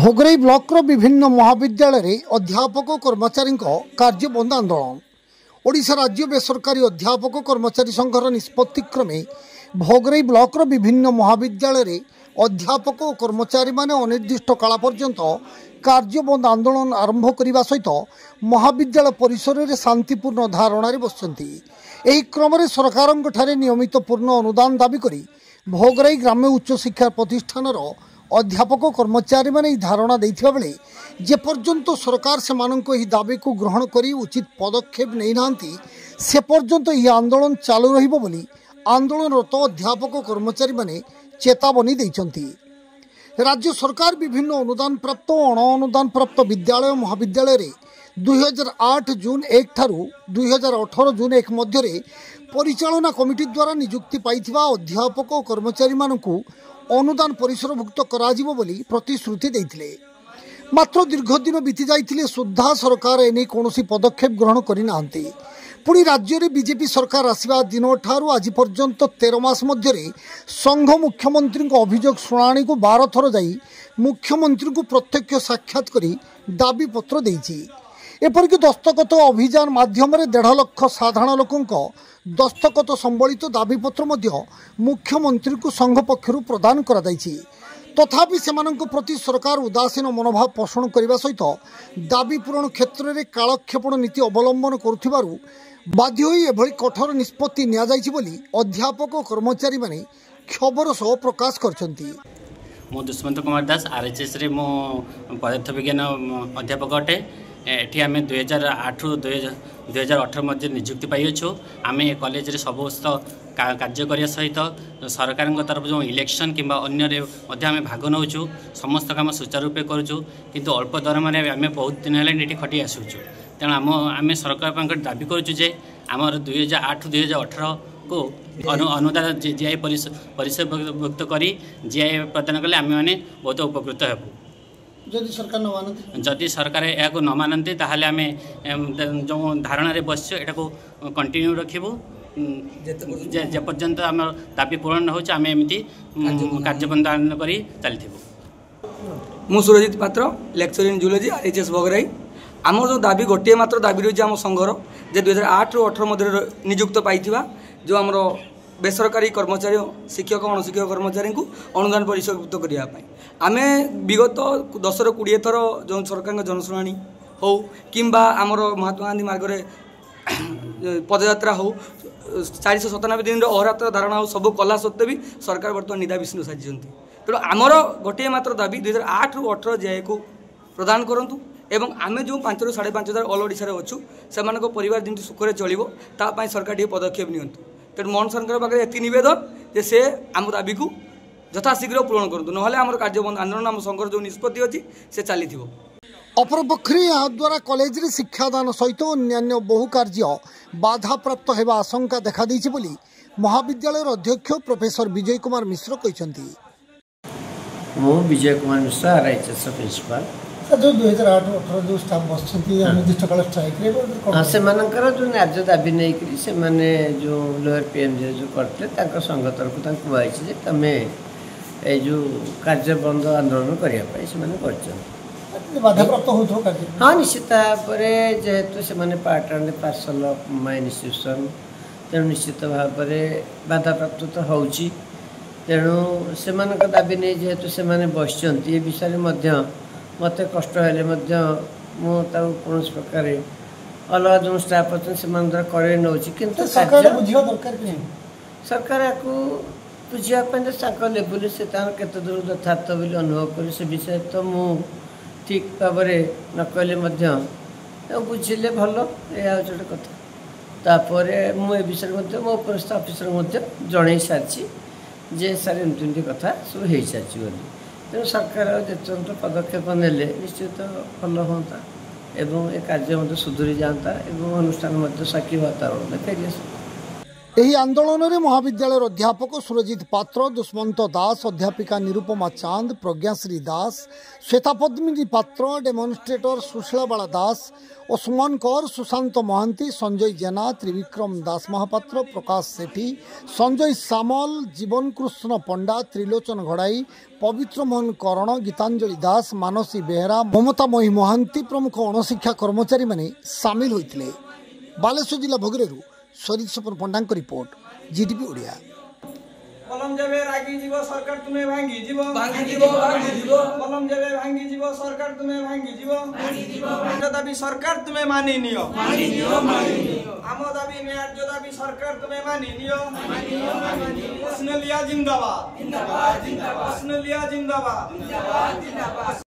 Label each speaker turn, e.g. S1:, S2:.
S1: Bhograi blocker विभिन्न महाविद्यालय अध्यापक कर्मचारी कार्य बंद आंदोलन। ओडिशा राज्य बेसरकारी अध्यापक कर्मचारी संघर निष्पत्ति क्रमे भोगराई ब्लॉकर विभिन्न महाविद्यालय अध्यापक और कर्मचारी माने अनिर्दिष्ट काल पर्यंत कार्य बंद आंदोलन आरंभ करने सहित महाविद्यालय परिसर में शांतिपूर्ण धारणा बसुंट। एही क्रम में सरकार नियमित पूर्ण अनुदान दाबी करी भोगराई ग्राम्य उच्च शिक्षा प्रतिष्ठान अध्यापक कर्मचारी माने धारणा देथिबा बेले जेपर्यंत सरकार से दाबी को ग्रहण करी उचित पदक्षेप नहीं नांती से पर्यंत यह आंदोलन चालू रहिबो बोली आंदोलनरत अध्यापक कर्मचारी माने चेतावनी दैछंती। राज्य सरकार विभिन्न अनुदान प्राप्त और अण अनुदान प्राप्त विद्यालय और महाविद्यालय रे 2008 जून 1 ठारू 2018 जून 1 मध्य परिचालना कमिटी द्वारा नियुक्ति पाइथिबा अध्यापक और कर्मचारी मानकु अनुदान परिसरभुक्त कराजिबो बोली प्रतिश्रुति देइथिले। मात्र दीर्घ दिन बीती जाइथिले सुद्धा सरकार एने कौनसी पदक्षेप ग्रहण करि नाहंती। पुणी राज्य में बीजेपी सरकार आसिबा दिन ठारू आज पर्यंत 13 मास मध्य संघ मुख्यमंत्री अभियोग शुणाणी को 12 थर जाई मुख्यमंत्री को प्रत्यक्ष साक्षात करी दाबी पत्र देइछि। एपरिक दस्तखत अभियान माध्यम 1.5 लाख साधारण लोकों दस्तखत संबलित दाबीपत्र मुख्यमंत्री को संघ पक्षर प्रदान करा जाइछि। तथापि सेमानंको प्रति सरकार उदासीन मनोभाव पोषण करने सहित दाबी पूरण क्षेत्र में कालक्षेपण नीति अवलंबन करुथिबारु बाध्य होई एभली कठोर निष्पत्ति निया जाइछि बोली अध्यापक कर्मचारी माने खबर सह प्रकाश करछंती।
S2: मो दुष्मंत कुमार दास आरएचएस रे मो पदार्थ विज्ञान अध्यापक अटे। एठी आमे 2008 मध्य नियुक्ति पाइछु। आमे कॉलेज रे समस्त कार्य करिया सहित सरकार तरफ जो इलेक्शन किंबा अन्य मध्य आमे भाग नौछु। समस्त काम सुचारू रूपे करूछु किंतु अल्प दरमा रे आमे बहुत दिन हेले नेठी खटी आसुछु। तेणु आमे सरकार पांकर दाबी करूछु जे आमर 2008-2018 को अनुदान जीआई परिसरभुक्त करी जीआई प्रदान कले आमे माने बहुत उपकृत हेबु। जदि सरकार या न मानती ताहले आमे जो धारणा रे बसछु एटा को कंटिन्यू रखिबु जे पर्यंत आम दाबी पूरण न होछ आमे एमिति कार्यबंद आंदोलन करी चलथिबु।
S3: मु सुरजित पात्र lecture in zoology RHS Bhograi. आम जो दाबी गोटे मात्र दाबी रही आम संघर जे 2008-18 मध्य नियुक्त पाइथिबा जो आमर बेसरकारी कर्मचारी शिक्षक अणशिक्षक कर्मचारी को अनुदान परिसरभुक्त करने आम विगत 10-20 थर जो सरकार जनशुणाणी हो किंबा आमर महात्मा गांधी मार्ग पदयात्रा हो 497 दिन अहरात्र धारणा हो सब कला सत्वे भी सरकार बर्तमान निदा विष्णु साजिंट। तेणु आमर गोटे मात्र दाबी 2008-18 जीआई को प्रदान करूँ एवं आमे जो 5,000 से 5,500 ऑल ओडिशा अच्छु से परिवार जमी सुखरे चलो तापाई सरकार ये पदक्षेप नियंतु। तेणु मोहन सरकार पाखे एति नवेदन जे से आम दाबी को यथाशीघ्र पूरण करूँ ना आम कार्यबंद आंदोलन आम संघर जो निष्पत्ति अच्छी से चली।
S1: अपरपक्षे याद्वारा कॉलेज रे शिक्षादान सहित अन्य बहु कार्य बाधा प्राप्त होगा आशंका देखा देइछि बोली महाविद्यालय अध्यक्ष प्रोफेसर विजय कुमार मिश्र कहते।
S4: मो विजय कुमार मिश्र आरएचएस प्रिंसिपल।
S1: जो 2008-18 जो स्टाफ बसछंती अनिर्दिष्ट काल स्ट्राइक रे
S4: सेमानकर जो न्याय दाबी नहीं करी से माने जो लोअर पीएमजे जो करते तांको संघ तरफ तांको कहैछि जे तमे ए जो कार्य बंद आंदोलन करिया पई से माने करछन
S1: बाधा प्राप्त होथो कार्य।
S4: हां निश्चित परे जेहेतु से माने part and parcel of my institution तेणु निश्चित भाव बाधा प्राप्त तो होउची। तेणु सेमानक दाबी नहीं जेहेतु से माने बसछंती ए विषय मध्य मत कष्ट हेले कौन प्रकार अलग जो स्टाफ अच्छे से करे नौची किंतु सरकार आपको बुझापी लेवल से केत दूर यथार्थ बोली अनुभव कर से विषय तो मु ठीक भाव न कहले बुझे भल यह गोटे कथा। तापर मुझे विषय मो उपरस्थ अफिसर जन सारी जे सारे एमती कथा सब हो सारी बोली। तेणु सरकार जिते पदक्षेप नेले निश्चित भल हाँ एवं ए कार्य सुधुरी जाता एवं अनुष्ठान साक्षी वातावरण फेरी आस।
S1: ଏହି ଆନ୍ଦୋଳନରେ ମହାବିଦ୍ୟାଳୟର ଅଧ୍ୟାପକ ସୁରଜିତ ପାତ୍ର, ଦୁଷ୍ମନ୍ତ ଦାସ, ଅଧ୍ୟାପିକା ନିରୁପମା ଚାନ୍ଦ, ପ୍ରଜ୍ଞାଶ୍ରୀ ଦାସ, ଶ୍ୱେତାପଦ୍ମିନୀ ପାତ୍ର, ଡେମନଷ୍ଟ୍ରେଟର ସୁଶୀଳାବାଳା ଦାସ, ଓସମାନ କର, ସୁଶାନ୍ତ ମହାନ୍ତି, ସଞ୍ଜୟ ଜେନା, ତ୍ରିବିକ୍ରମ ଦାସ ମହାପାତ୍ର, ପ୍ରକାଶ ସେଠୀ, ସଞ୍ଜୟ ସାମଲ, ଜୀବନ କୃଷ୍ଣ ପଣ୍ଡା, ତ୍ରିଲୋଚନ ଘଡ଼ାଇ, ପବିତ୍ର ମୋହନ କରଣ, ଗୀତାଞ୍ଜଳି ଦାସ, ମାନସୀ ବେହେରା, ମମତାମୟୀ ମହାନ୍ତି ପ୍ରମୁଖ ଅଣଶିକ୍ଷା କର୍ମଚାରୀମାନେ ସାମିଲ ହୋଇଥିଲେ। ବାଲେଶ୍ୱର ଜିଲ୍ଲା ଭୋଗରେରୁ ସରିତ ପଣ୍ଡାଙ୍କ ରିପୋର୍ଟ, GTV ଓଡ଼ିଆ।
S5: কলম যাবে রাগি জীব সরকার তুমি ভাঙ্গি জীব কলম যাবে ভাঙ্গি জীব সরকার তুমি ভাঙ্গি জীব দাবি সরকার তুমি মানি নিও আম দাবি ন্যায্য দাবি সরকার তুমি মানি নিও প্রশ্ন লিয়া জিন্দাবাদ প্রশ্ন লিয়া জিন্দাবাদ